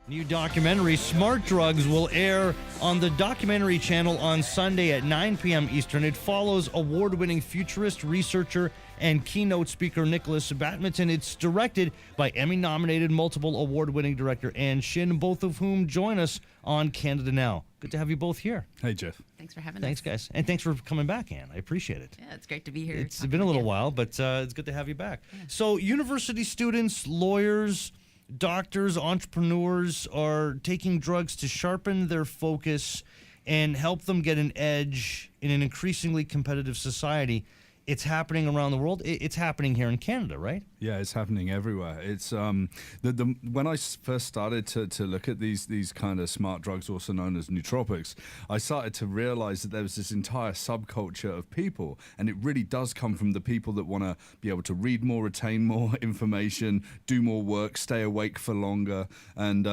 New documentary, Smart Drugs, will air on the documentary channel on Sunday at 9 p.m. Eastern. It follows award-winning futurist researcher and keynote speaker Nikolas Badminton. It's directed by Emmy-nominated, multiple award-winning director Shin, both of whom join us on Canada Now. Good to have you both here. Hey, Jeff. Thanks for having us. Thanks, guys. And thanks for coming back, Ann. I appreciate it. Yeah, it's great to be here. It's been a little while, but it's good to have you back. Yeah. So university students, lawyers, doctors, entrepreneurs are taking drugs to sharpen their focus and help them get an edge in an increasingly competitive society. It's happening around the world. It's happening here in Canada, right? Yeah, it's happening everywhere. It's when I first started to look at these kind of smart drugs, also known as nootropics, I started to realize that there was this entire subculture of people, and it really does come from the people that want to be able to read more, retain more information, do more work, stay awake for longer, and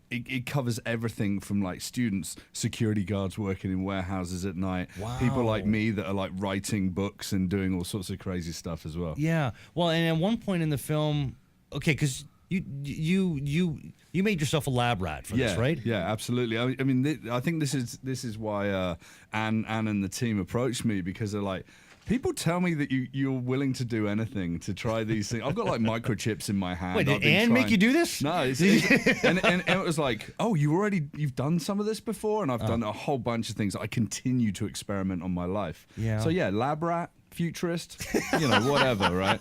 it covers everything from like students, security guards working in warehouses at night, people like me that are like writing books and doing all sorts of crazy stuff as well. Yeah. Well, and at one point in the film, okay, because you made yourself a lab rat for this, right? Yeah, absolutely. I mean, I think this is why Anne and the team approached me, because they're like, people tell me that you're willing to do anything to try these things. I've got like microchips in my hand. Wait, did Anne make you do this? No, and it was like, oh, you've done some of this before, and I've done a whole bunch of things. I continue to experiment on my life. Yeah. So yeah, lab rat, futurist, whatever, right?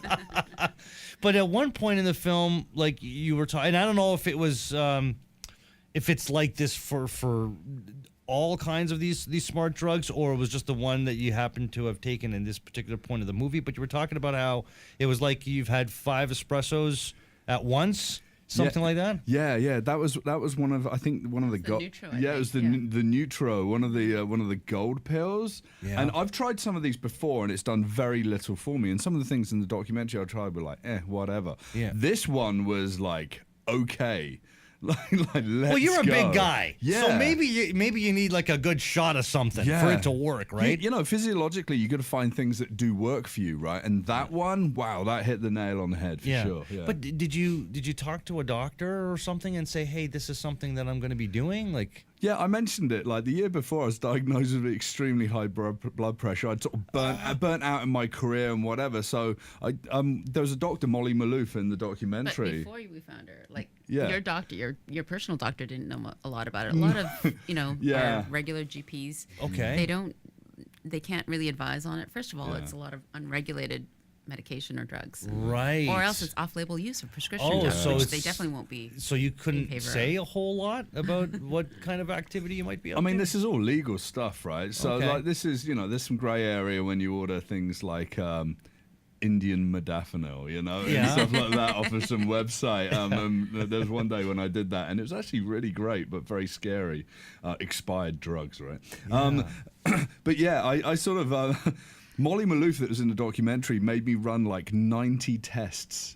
But at one point in the film, like you were talking, and I don't know if it was, if it's like this for all kinds of these smart drugs, or it was just the one that you happen to have taken in this particular point of the movie. But you were talking about how it was like you've had 5 espressos at once. Something like that. Yeah. That was one of, I think, one of the gold. Yeah, it was the Neutro, one of the gold pills. Yeah. And I've tried some of these before, and it's done very little for me. And some of the things in the documentary I tried were like, whatever. Yeah. This one was like, okay. Well, you're a big guy, so maybe you need like a good shot of something for it to work, right? Physiologically, you got to find things that do work for you, right? And that one, wow, that hit the nail on the head for sure. Yeah. But did you talk to a doctor or something and say, hey, this is something that I'm going to be doing, like? Yeah, I mentioned it. Like the year before, I was diagnosed with extremely high blood pressure. I'd sort of burnt out in my career and whatever. So there was a doctor, Molly Maloof, in the documentary. But before we found her, your doctor, your personal doctor, didn't know a lot about it. A lot of our regular GPs, they can't really advise on it. First of all, it's a lot of unregulated medication or drugs, right? Or else it's off-label use of prescription drugs, which they definitely won't be. So you couldn't say a whole lot about what kind of activity you might be up to? I mean, this is all legal stuff, right? So like this is, there's some gray area when you order things like Indian modafinil, and stuff like that off of some website. There was one day when I did that, and it was actually really great, but very scary. Expired drugs, right? Yeah. But yeah, I sort of. Molly Maloof, that was in the documentary, made me run like 90 tests.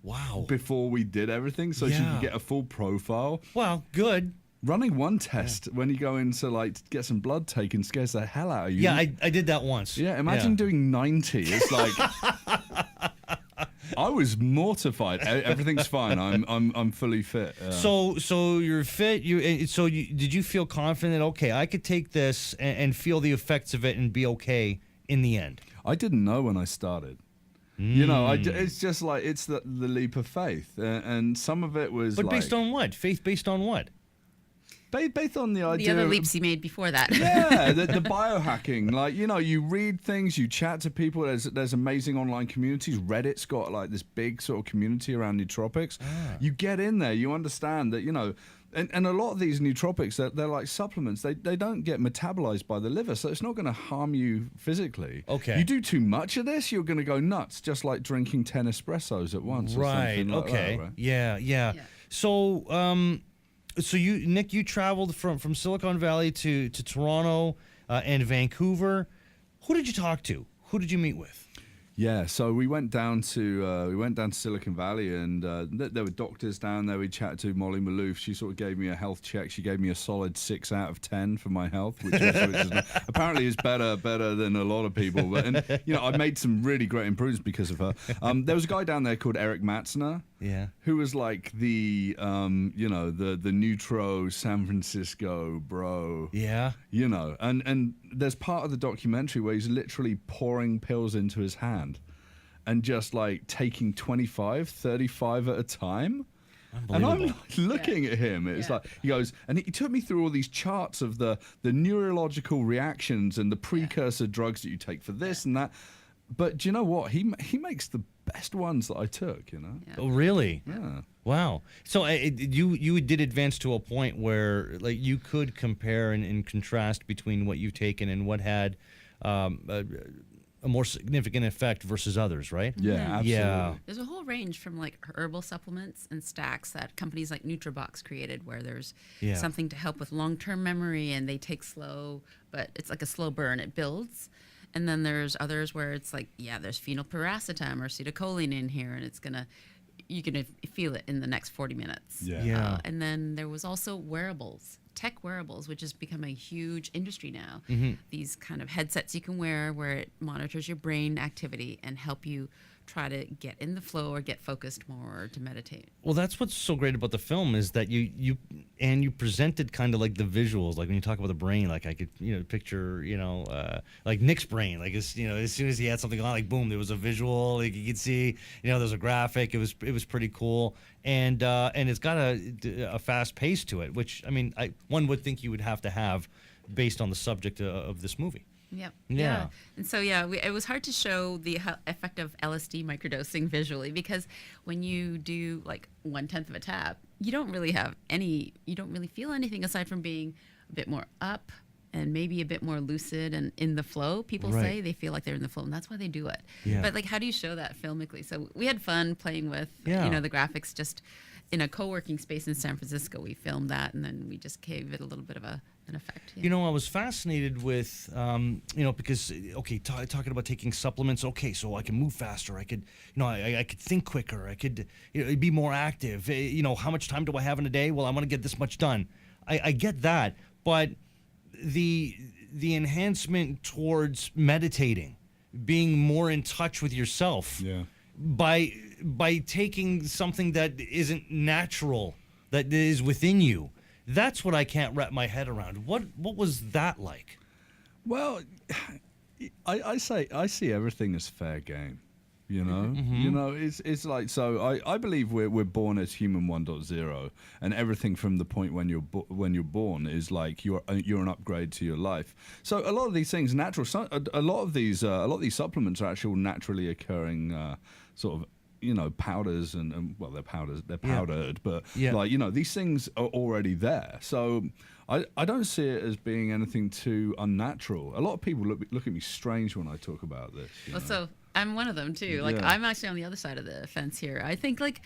Wow. Before we did everything, so she could get a full profile. Well, good. Running one test when you go in to like get some blood taken scares the hell out of you. Yeah, I did that once. Yeah, imagine doing 90. It's like I was mortified. Everything's fine. I'm fully fit. So you're fit. Did you feel confident that okay, I could take this and feel the effects of it and be okay in the end? I didn't know when I started. It's just like it's the leap of faith, and some of it was. But based on what? Faith based on what? Based on the idea. The other leaps he made before that. Yeah, the biohacking. Like, you read things, you chat to people. There's amazing online communities. Reddit's got like this big sort of community around nootropics. You get in there, you understand that, and a lot of these nootropics, they're like supplements. They don't get metabolized by the liver, so it's not going to harm you physically. Okay. You do too much of this, you're going to go nuts, just like drinking 10 espressos at once. Right. Or something like that, right? Yeah. So, Nick, you traveled from Silicon Valley to Toronto and Vancouver. Who did you talk to? Who did you meet with? Yeah, so we went down to Silicon Valley, and there were doctors down there. We chatted to Molly Maloof. She sort of gave me a health check. She gave me a solid 6 out of 10 for my health, which is apparently is better than a lot of people. But I made some really great improvements because of her. There was a guy down there called Eric Matzner. Yeah. Who was like the Neutro San Francisco bro. Yeah. And there's part of the documentary where he's literally pouring pills into his hand and just like taking 25, 35 at a time. And I'm like, looking at him. It's like, he goes, and he took me through all these charts of the neurological reactions and the precursor drugs that you take for this and that. But do you know what? He makes the best ones that I took, Yeah. Oh, really? Yeah. Wow. So you did advance to a point where like you could compare and contrast between what you've taken and what had a more significant effect versus others, right? Yeah, absolutely. Yeah. There's a whole range from like herbal supplements and stacks that companies like Nutrabox created, where there's something to help with long-term memory, and they take slow, but it's like a slow burn. It builds. And then there's others where it's like, there's phenylpiracetam or acetylcholine in here, and you're gonna feel it in the next 40 minutes. Yeah. And then there was also wearables, tech wearables, which has become a huge industry now. Mm-hmm. These kind of headsets you can wear where it monitors your brain activity and help you try to get in the flow or get focused more or to meditate. Well, that's what's so great about the film is that you presented kind of like the visuals, like when you talk about the brain, like I could picture like Nick's brain, like as soon as he had something on, like boom, there was a visual, like you could see there's a graphic. It was pretty cool, and it's got a fast pace to it, which one would think you would have to have based on the subject of this movie. Yep. Yeah. And so, it was hard to show the effect of LSD microdosing visually, because when you do like 1/10 of a tap, you don't really feel anything aside from being a bit more up and maybe a bit more lucid and in the flow. People say they feel like they're in the flow, and that's why they do it. Yeah. But like, how do you show that filmically? So we had fun playing with, the graphics just in a co-working space in San Francisco. We filmed that, and then we just gave it a little bit of an effect. I was fascinated with, because, talking about taking supplements, so I can move faster. I could, I could think quicker. I could be more active. How much time do I have in a day? Well, I want to get this much done. I get that. But the enhancement towards meditating, being more in touch with yourself by taking something that isn't natural, that is within you. That's what I can't wrap my head around. What was that like? Well, I see everything as fair game. It's like, so I believe we're born as human 1.0, and everything from the point when you're born is like you're an upgrade to your life. So a lot of these things natural. A lot of these supplements are actual naturally occurring sort of powders and they're powdered, but these things are already there. So I don't see it as being anything too unnatural. A lot of people look at me strange when I talk about this. So I'm one of them too. Like, I'm actually on the other side of the fence here. I think like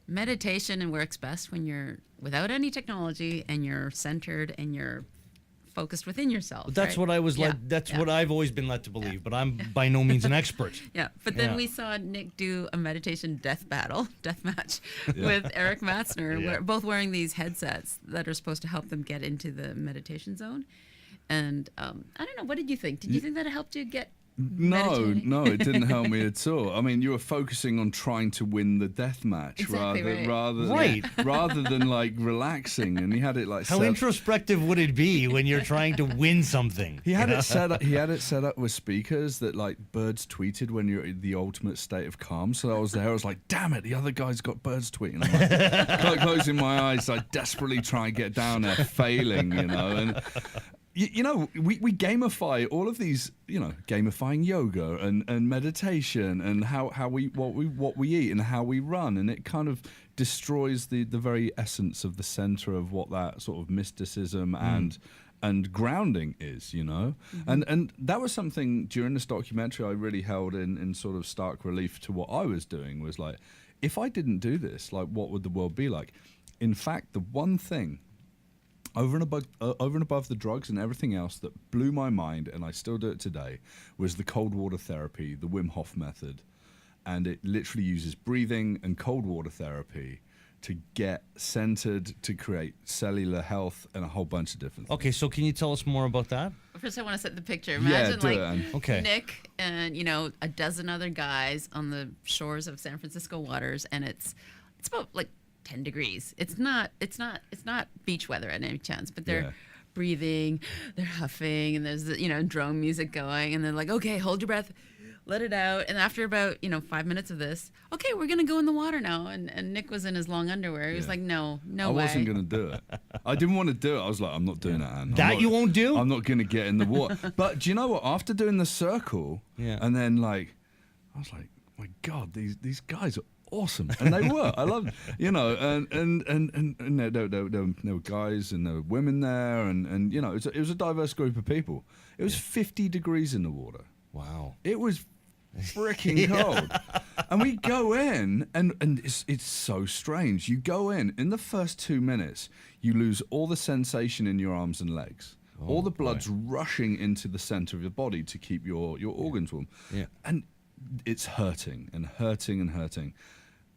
meditation works best when you're without any technology and you're centered and you're focused within yourself. That's what I was what I've always been led to believe, but I'm by no means an expert. But then we saw Nick do a meditation death match with Eric Matzner, both wearing these headsets that are supposed to help them get into the meditation zone. And I don't know, what did you think? Did you think that it helped you get meditating? No, it didn't help me at all. I mean, you were focusing on trying to win the death match rather than like relaxing, and he had it like how introspective would it be when you're trying to win something? He had it set up with speakers that like birds tweeted when you're in the ultimate state of calm. So I was like, damn it, the other guy's got birds tweeting. I'm like closing my eyes, I desperately try and get down there, failing, and we gamify all of these, gamifying yoga and meditation and what we eat and how we run, and it kind of destroys the very essence of the center of what that sort of mysticism and grounding is, and that was something during this documentary I really held in sort of stark relief to what I was doing. Was like, if I didn't do this, like, what would the world be like? In fact, the one thing over and above the drugs and everything else that blew my mind, and I still do it today, was the cold water therapy, the Wim Hof method. And it literally uses breathing and cold water therapy to get centered, to create cellular health, and a whole bunch of different things. Okay, so can you tell us more about that? First, I want to set the picture. Imagine Okay. Nick and a dozen other guys on the shores of San Francisco waters, and it's about like 10 degrees. It's not beach weather at any chance, but they're breathing, they're huffing, and there's drone music going, and they're like, okay, hold your breath. Let it out, and after about 5 minutes of this, okay, we're gonna go in the water now. And Nick was in his long underwear. He was like, no way. I wasn't gonna do it. I didn't want to do it. I was like, I'm not doing that, Anne. You won't do? I'm not gonna get in the water. But do you know what? After doing the circle, and then I was like, my God, these guys are awesome, and they were. I love, and there were guys and there were women there, and it was a diverse group of people. It was 50 degrees in the water. Wow. It was freaking cold. And we go in, and it's so strange. You go in the first 2 minutes, you lose all the sensation in your arms and legs. All the blood's rushing into the center of your body to keep your organs warm. Yeah. And it's hurting and hurting and hurting.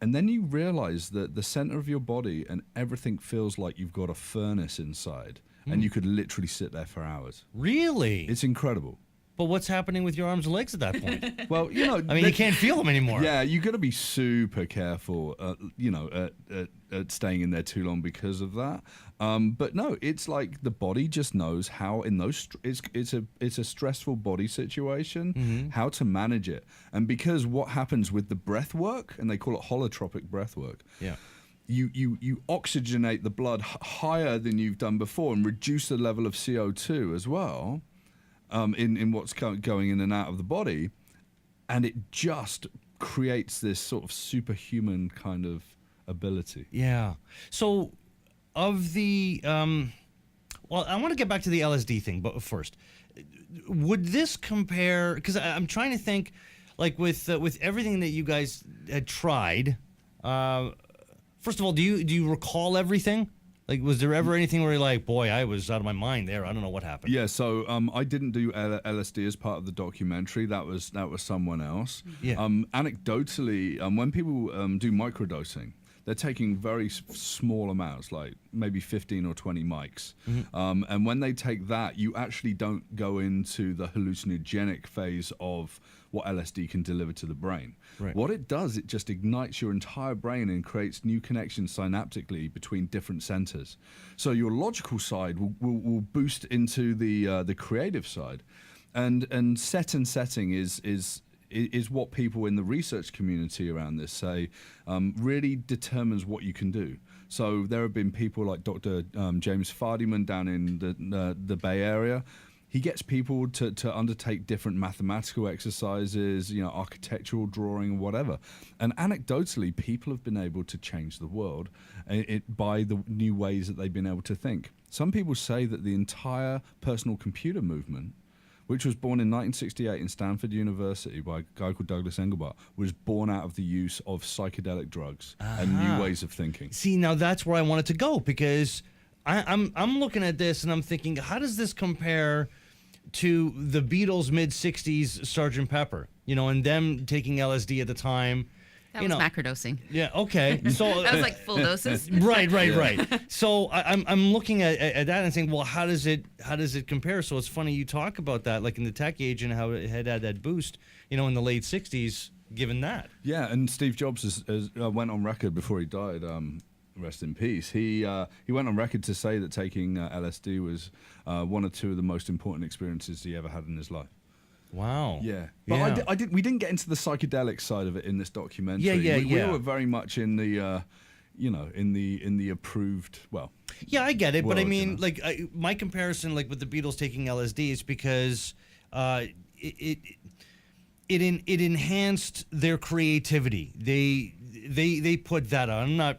And then you realize that the center of your body and everything feels like you've got a furnace inside, and you could literally sit there for hours. Really? It's incredible. But what's happening with your arms and legs at that point? Well, I mean, you can't feel them anymore. Yeah, you got to be super careful, at staying in there too long because of that. But no, it's like the body just knows how in those. It's a stressful body situation, how to manage it, and because what happens with the breath work, and they call it holotropic breathwork. Yeah. You oxygenate the blood higher than you've done before, and reduce the level of CO2 as well. In what's going in and out of the body, and it just creates this sort of superhuman kind of ability. Yeah. So, of the, well, I want to get back to the LSD thing, but first, would this compare? Because I'm trying to think, like with everything that you guys had tried. First of all, do you recall everything? Like, was there ever anything where you're like, boy, I was out of my mind there. I don't know what happened. Yeah, so I didn't do LSD as part of the documentary. That was someone else. Yeah. Anecdotally, when people do microdosing, they're taking very small amounts, like maybe 15 or 20 mics. And when they take that, you actually don't go into the hallucinogenic phase of what LSD can deliver to the brain. Right. What it does, it just ignites your entire brain and creates new connections synaptically between different centers. So your logical side will boost into the creative side. And set and setting is what people in the research community around this say really determines what you can do. So there have been people like Dr. James Fadiman down in the Bay Area. He gets people to undertake different mathematical exercises, architectural drawing, whatever. And anecdotally, people have been able to change the world by the new ways that they've been able to think. Some people say that the entire personal computer movement, which was born in 1968 in Stanford University by a guy called Douglas Engelbart, was born out of the use of psychedelic drugs and new ways of thinking. See, now that's where I wanted to go, because I'm looking at this and I'm thinking, how does this compare to the Beatles' mid-'60s Sgt. Pepper, and them taking LSD at the time? That was macrodosing. Yeah, okay. So that was like full doses. Right. So I'm looking at that and saying, well, how does it compare? So it's funny you talk about that, like in the tech age, and how it had that boost, in the late '60s, given that. Yeah, and Steve Jobs went on record before he died. Rest in peace. He went on record to say that taking LSD was one or two of the most important experiences he ever had in his life. Wow. Yeah. But we didn't get into the psychedelic side of it in this documentary. We were very much in the in the approved, well. Yeah, I get it, world, but I mean, my comparison, like with the Beatles taking LSD, is because it enhanced their creativity. They put that on. I'm not,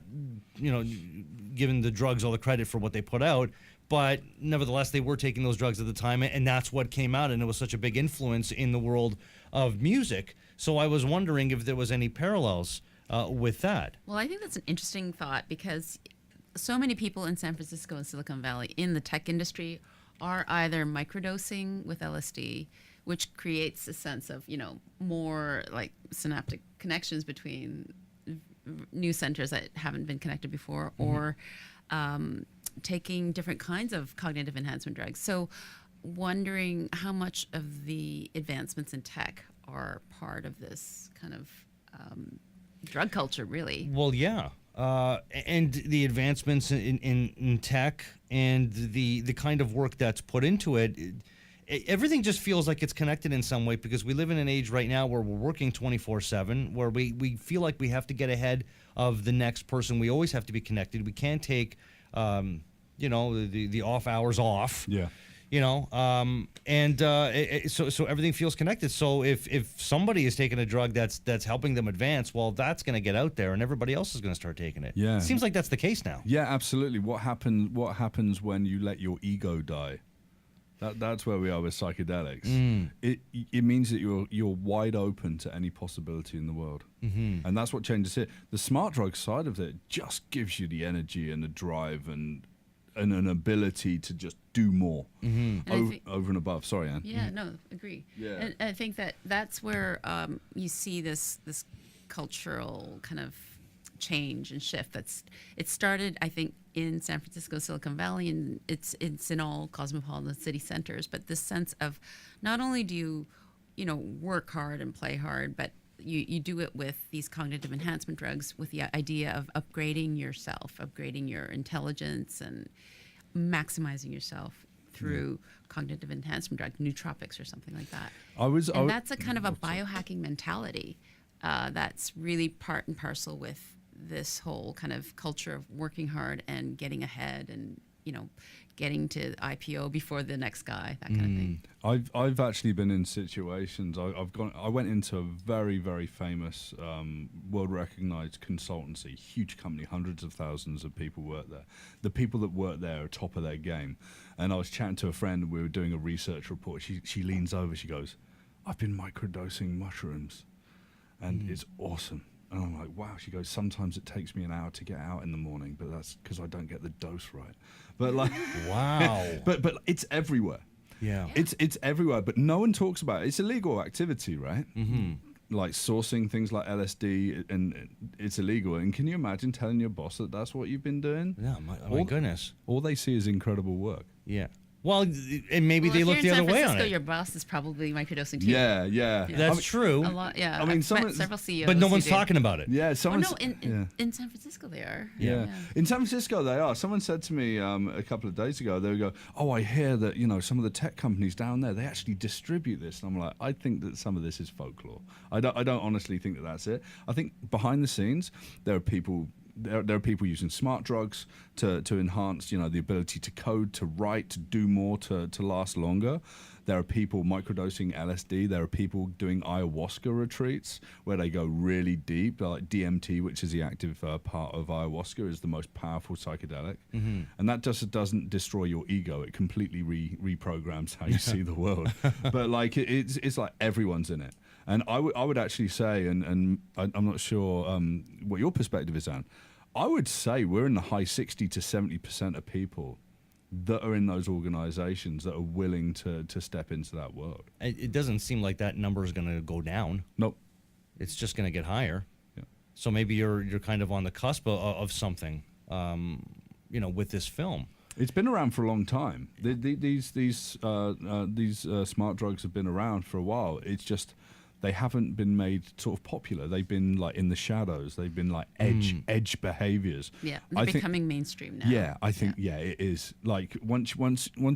giving the drugs all the credit for what they put out, but nevertheless, they were taking those drugs at the time, and that's what came out, and it was such a big influence in the world of music. So I was wondering if there was any parallels with that. Well, I think that's an interesting thought, because so many people in San Francisco and Silicon Valley in the tech industry are either microdosing with LSD, which creates a sense of, more like synaptic connections between new centers that haven't been connected before, or taking different kinds of cognitive enhancement drugs. So wondering how much of the advancements in tech are part of this kind of drug culture, really. Well, yeah. And the advancements in tech and the kind of work that's put into it, everything just feels like it's connected in some way, because we live in an age right now where we're working 24/7, where we feel like we have to get ahead of the next person. We always have to be connected. We can't take, the off hours off. Yeah. So everything feels connected. So if somebody is taking a drug that's helping them advance, well, that's going to get out there, and everybody else is going to start taking it. Yeah. It seems like that's the case now. Yeah, absolutely. What happens when you let your ego die? That's where we are with psychedelics. It means that you're wide open to any possibility in the world, and that's what changes it. The smart drug side of it just gives you the energy and the drive and an ability to just do more over and above. Sorry, Anne. Yeah, no, agree. Yeah. And I think that's where you see this cultural kind of change and shift. It started, I think, in San Francisco, Silicon Valley, and it's in all cosmopolitan city centers. But this sense of not only do you work hard and play hard, but you do it with these cognitive enhancement drugs with the idea of upgrading yourself, upgrading your intelligence, and maximizing yourself through cognitive enhancement drug, nootropics or something like that. That's a kind of a biohacking mentality that's really part and parcel with this whole kind of culture of working hard and getting ahead and, getting to IPO before the next guy, that kind of thing. I've actually been in situations. I went into a very, very famous, world recognized consultancy, huge company, hundreds of thousands of people work there. The people that work there are top of their game. And I was chatting to a friend, and we were doing a research report. She leans over, she goes, "I've been microdosing mushrooms, and it's awesome." And I'm like, wow. She goes, "Sometimes it takes me an hour to get out in the morning, but that's because I don't get the dose right." But like, wow. But it's everywhere. Yeah. It's everywhere, but no one talks about it. It's illegal activity, right? Like sourcing things like LSD, and it's illegal. And can you imagine telling your boss that that's what you've been doing? Yeah, my goodness. All they see is incredible work. Yeah. Well, and maybe they look the other way on it. Your boss is probably microdosing too. Yeah. That's true. A lot, yeah. I mean, I've met several CEOs, but no one's talking about it. Yeah, in San Francisco they are. Yeah. In San Francisco they are. Someone said to me a couple of days ago, they would go, "Oh, I hear that some of the tech companies down there, they actually distribute this." And I'm like, I think that some of this is folklore. I don't honestly think that that's it. I think behind the scenes there are people. There are people using smart drugs to enhance, the ability to code, to write, to do more, to last longer. There are people microdosing LSD. There are people doing ayahuasca retreats where they go really deep, like DMT, which is the active part of ayahuasca, is the most powerful psychedelic. And that just doesn't destroy your ego. It completely reprograms how you see the world. But like it's like everyone's in it. And I would actually say, and I'm not sure what your perspective is, Anne, I would say we're in the high 60 to 70% of people that are in those organizations that are willing to step into that world. It doesn't seem like that number is going to go down. Nope. It's just going to get higher. Yeah. So maybe you're kind of on the cusp of something, with this film. It's been around for a long time. These smart drugs have been around for a while. It's just they haven't been made sort of popular. They've been like in the shadows. They've been like edge behaviors. Yeah, they're becoming mainstream now. Yeah, I think it is. Like once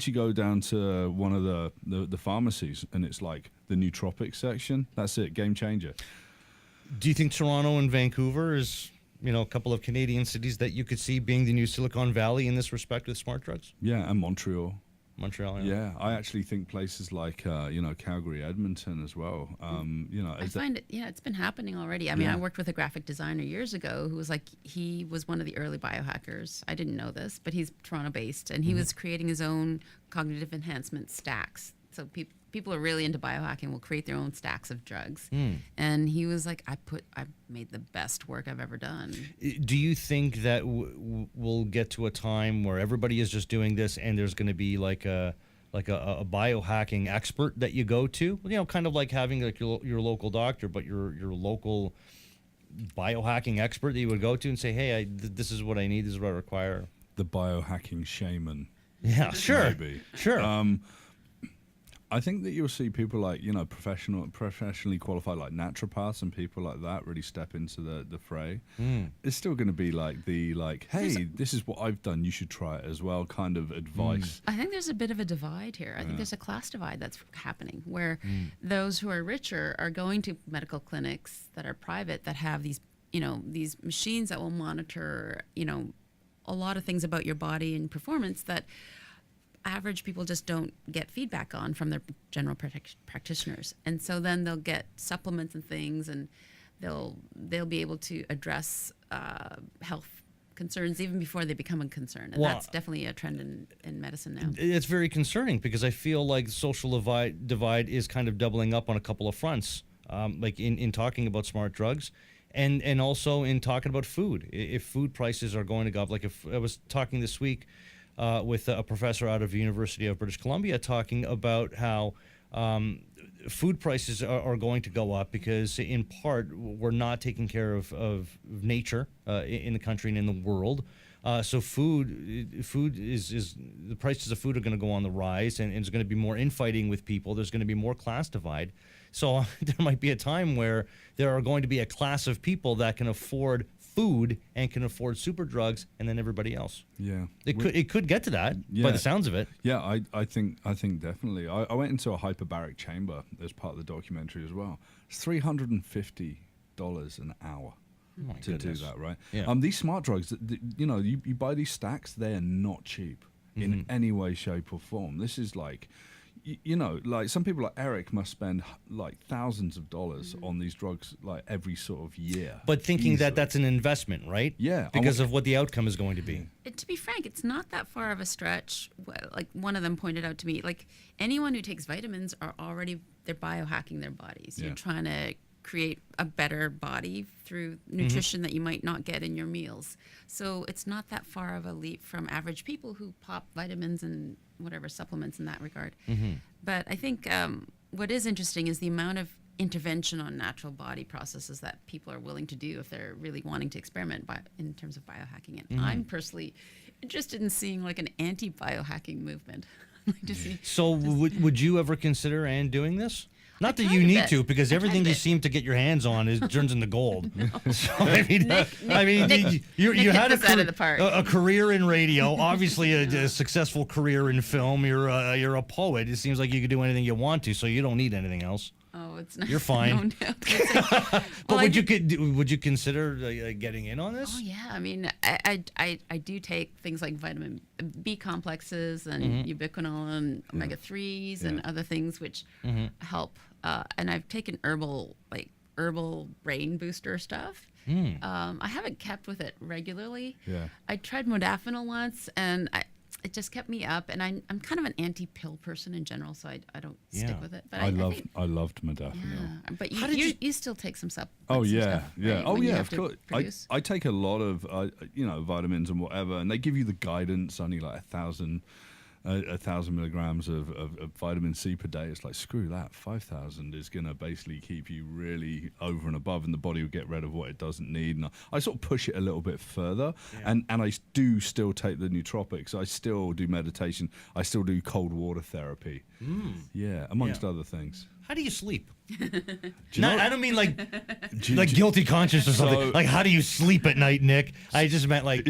you go down to one of the pharmacies and it's like the nootropics section, that's it, game changer. Do you think Toronto and Vancouver is a couple of Canadian cities that you could see being the new Silicon Valley in this respect with smart drugs? Yeah, and Montreal. Yeah, I actually think places like Calgary, Edmonton as well. I find it. Yeah, it's been happening already. I mean, I worked with a graphic designer years ago who was he was one of the early biohackers. I didn't know this, but he's Toronto based, and he was creating his own cognitive enhancement stacks. So people are really into biohacking will create their own stacks of drugs. And he was like, I made the best work I've ever done. Do you think that we'll get to a time where everybody is just doing this, and there's going to be like a biohacking expert that you go to? You know, kind of like having like your local doctor, but your local biohacking expert that you would go to and say, hey, this is what I need, this is what I require. The biohacking shaman. Yeah, sure. Maybe. Sure. I think that you'll see people like, you know, professionally qualified like naturopaths and people like that really step into the fray. It's still going to be like hey, this is what I've done, you should try it as well kind of advice. I think there's a bit of a divide here. I think there's a class divide that's happening where those who are richer are going to medical clinics that are private that have these, you know, these machines that will monitor, you know, a lot of things about your body and performance that average people just don't get feedback on from their general practitioners. And so then they'll get supplements and things, and they'll be able to address health concerns even before they become a concern. And that's definitely a trend in medicine now. It's very concerning because I feel like the social divide is kind of doubling up on a couple of fronts, like in talking about smart drugs. And also in talking about food. If food prices are going to go up, like if I was talking this week with a professor out of the University of British Columbia talking about how food prices are going to go up because in part we're not taking care of nature in the country and in the world. So food is the prices of food are going to go on the rise, and there's going to be more infighting with people. There's going to be more class divide. So there might be a time where there are going to be a class of people that can afford food and can afford super drugs, and then everybody else. Yeah, it could get to that by the sounds of it. Yeah, I think definitely. I went into a hyperbaric chamber as part of the documentary as well. It's $350 an hour. To do that, right? Yeah. These smart drugs, you know, you buy these stacks, they are not cheap in any way, shape, or form. This is like, you know, like some people like Eric must spend like thousands of dollars on these drugs like every sort of year. But thinking that that's an investment, right? Yeah. Because of what the outcome is going to be. To be frank, it's not that far of a stretch. Like one of them pointed out to me, like anyone who takes vitamins they're biohacking their bodies. Yeah. You're trying to create a better body through nutrition that you might not get in your meals. So it's not that far of a leap from average people who pop vitamins and whatever supplements in that regard. But I think what is interesting is the amount of intervention on natural body processes that people are willing to do if they're really wanting to experiment in terms of biohacking. And I'm personally interested in seeing like an anti-biohacking movement. So would you ever consider, Anne, doing this? Not that kind you of need it. to, because everything you seem to get your hands on turns into gold. So, I mean, you had a career in radio, obviously a successful career in film. You're a poet. It seems like you could do anything you want to, so you don't need anything else. Oh, it's not. You're fine. No. But would you consider getting in on this? Oh yeah, I mean, I do take things like vitamin B complexes and ubiquinol and omega 3s and other things which help. And I've taken herbal brain booster stuff. I haven't kept with it regularly. Yeah. I tried modafinil once, and it just kept me up. And I'm kind of an anti-pill person in general, so I don't stick with it. But I loved modafinil. Yeah. But you still take some supplements. Oh yeah, stuff, yeah. right, Oh when you yeah, have of course. produce? I take a lot of vitamins and whatever, and they give you the guidance only like 1,000 milligrams of vitamin C per day. It's like, screw that. 5,000 is going to basically keep you really over and above, and the body will get rid of what it doesn't need. And I sort of push it a little bit further, and I do still take the nootropics. I still do meditation. I still do cold water therapy. Yeah, amongst other things. How do you sleep? I don't mean like guilty conscience or something. Like, how do you sleep at night, Nick? I just meant like,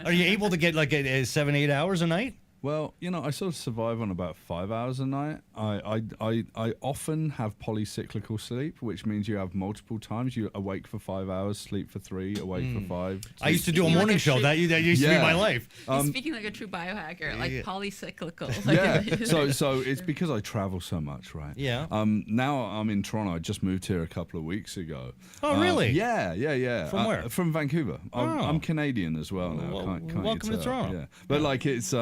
are you able to get like 7-8 hours a night? Well, I sort of survive on about 5 hours a night. I often have polycyclical sleep, which means you have multiple times. You awake for 5 hours, sleep for 3, awake for 5. I used to do a morning show. That used to be my life. You're speaking like a true biohacker, like polycyclical. Yeah. So it's because I travel so much, right? Yeah. Now I'm in Toronto. I just moved here a couple of weeks ago. Oh, really? Yeah. From where? From Vancouver. I'm Canadian as well now. Welcome to Toronto. Yeah. But like it's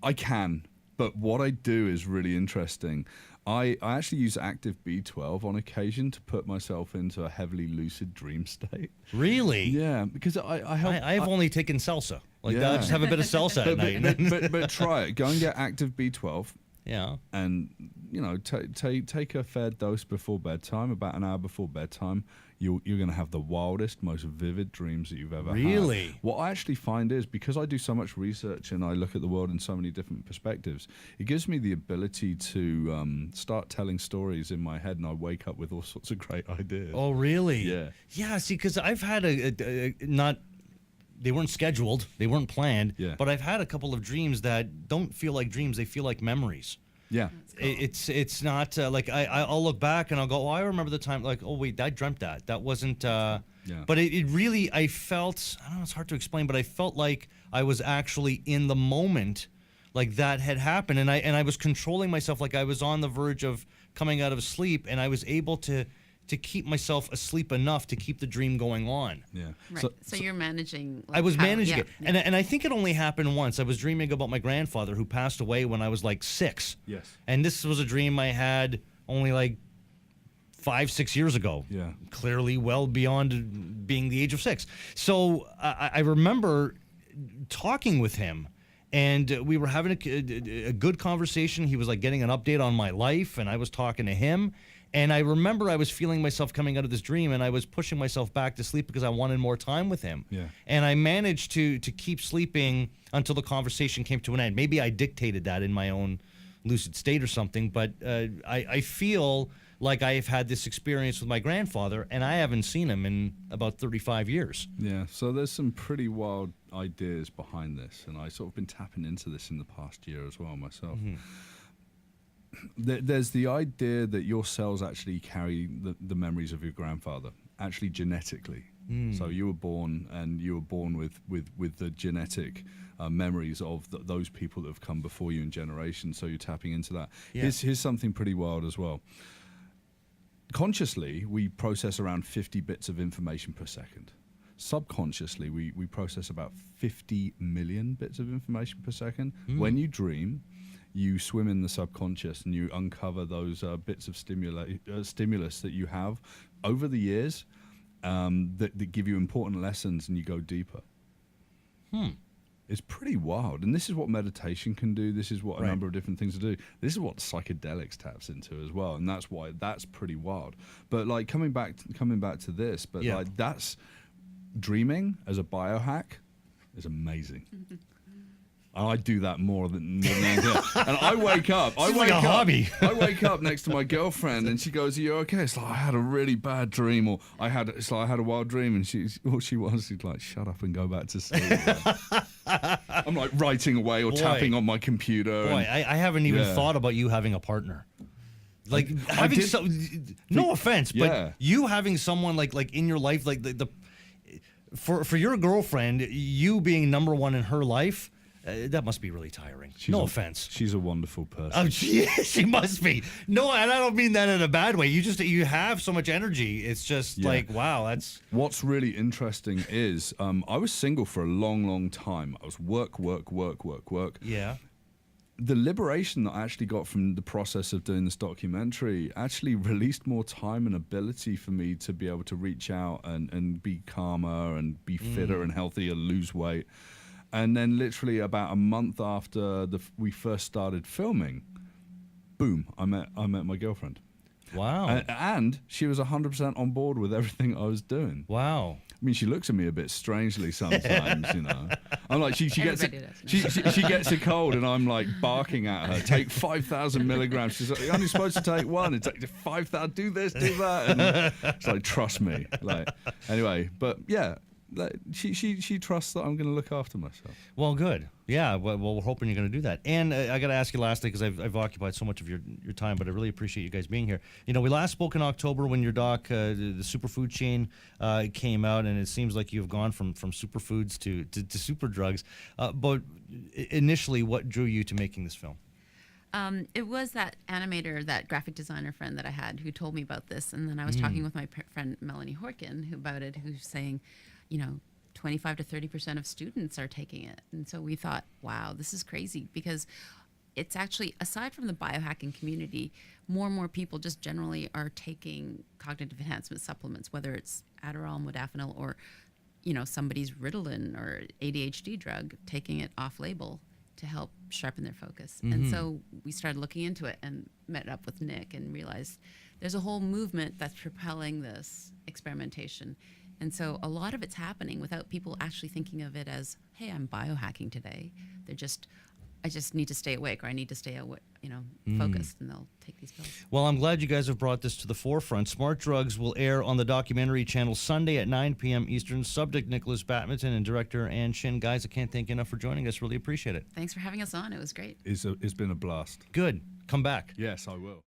I can But what I do is really interesting. I actually use active B12 on occasion to put myself into a heavily lucid dream state. Really? Yeah, because I've only taken salsa. Like that, I just have a bit of salsa at night. But try it. Go and get active B12. Yeah. And, you know, take a fair dose before bedtime, about an hour before bedtime. You're going to have the wildest, most vivid dreams that you've ever had. Really? What I actually find is, because I do so much research and I look at the world in so many different perspectives, it gives me the ability to start telling stories in my head, and I wake up with all sorts of great ideas. Oh, really? Yeah. Yeah, see, because I've had they weren't scheduled, they weren't planned, but I've had a couple of dreams that don't feel like dreams, they feel like memories. Yeah, cool. It's not like I'll look back and I'll go, oh, I remember the time, like, oh wait, I dreamt that wasn't but it really, I felt, I don't know, it's hard to explain, but I felt like I was actually in the moment, like that had happened, and I was controlling myself, like I was on the verge of coming out of sleep, and I was able to keep myself asleep enough to keep the dream going on. Yeah. Right. So you're managing. Like, I was managing it. Yeah. And I think it only happened once. I was dreaming about my grandfather who passed away when I was like 6. Yes. And this was a dream I had only like 5-6 years ago. Yeah. Clearly well beyond being the age of 6. So I remember talking with him, and we were having a good conversation. He was like getting an update on my life, and I was talking to him. And I remember I was feeling myself coming out of this dream, and I was pushing myself back to sleep because I wanted more time with him. Yeah. And I managed to keep sleeping until the conversation came to an end. Maybe I dictated that in my own lucid state or something, but I feel like I have had this experience with my grandfather, and I haven't seen him in about 35 years. Yeah, so there's some pretty wild ideas behind this, and I've sort of been tapping into this in the past year as well myself. Mm-hmm. There's the idea that your cells actually carry the memories of your grandfather, actually genetically. So you were born, and you were born with the genetic memories of those people that have come before you in generations, so you're tapping into that. Yeah. Here's something pretty wild as well. Consciously, we process around 50 bits of information per second. Subconsciously, we process about 50 million bits of information per second. When you dream, you swim in the subconscious and you uncover those bits of stimulus that you have over the years that give you important lessons, and you go deeper. It's pretty wild. And this is what meditation can do. This is what a number of different things do. This is what psychedelics taps into as well. And that's why that's pretty wild. But like coming back to this, but like that's dreaming as a biohack is amazing. I do that more than anything else. And I wake up. Hobby. I wake up next to my girlfriend, and she goes, "Are you okay?" It's like, I had a really bad dream, or I had a wild dream, and she's like, "Shut up and go back to sleep." I'm like writing away or tapping on my computer. Boy, I haven't even thought about you having a partner. Like having no offense, but you having someone like in your life, like for your girlfriend, you being number one in her life. That must be really tiring. No offense. She's a wonderful person. Oh, she must be. No, and I don't mean that in a bad way. You have so much energy. It's just like, wow, that's... What's really interesting is I was single for a long, long time. I was work. Yeah. The liberation that I actually got from the process of doing this documentary actually released more time and ability for me to be able to reach out and be calmer and be fitter and healthier, lose weight. And then literally about a month after we first started filming, boom, I met my girlfriend. Wow. And she was 100% on board with everything I was doing. Wow. I mean, she looks at me a bit strangely sometimes, you know. I'm like, she gets a cold, and I'm like barking at her. Take 5,000 milligrams. She's like, you're only supposed to take one. It's like 5,000. Do this, do that. And it's like, trust me. Like, anyway, but yeah. She trusts that I'm going to look after myself. Well, good. Yeah, well, we're hoping you're going to do that. And I got to ask you lastly, because I've occupied so much of your time, but I really appreciate you guys being here. You know, we last spoke in October when your doc, the superfood chain, came out, and it seems like you've gone from superfoods to super drugs. But initially, what drew you to making this film? It was that animator, that graphic designer friend that I had who told me about this. And then I was talking with my friend Melanie Horkin about it, who's saying, you know, 25 to 30% of students are taking it. And so we thought, wow, this is crazy, because it's actually, aside from the biohacking community, more and more people just generally are taking cognitive enhancement supplements, whether it's Adderall, modafinil, or somebody's Ritalin or ADHD drug, taking it off label to help sharpen their focus. And so we started looking into it and met up with Nick and realized there's a whole movement that's propelling this experimentation. And so a lot of it's happening without people actually thinking of it as, hey, I'm biohacking today. I just need to stay awake, or I need to stay focused, and they'll take these pills. Well, I'm glad you guys have brought this to the forefront. Smart Drugs will air on the documentary channel Sunday at 9 p.m. Eastern. Subject, Nikolas Badminton, and director Ann Shin. Guys, I can't thank you enough for joining us. Really appreciate it. Thanks for having us on. It was great. It's been a blast. Good. Come back. Yes, I will.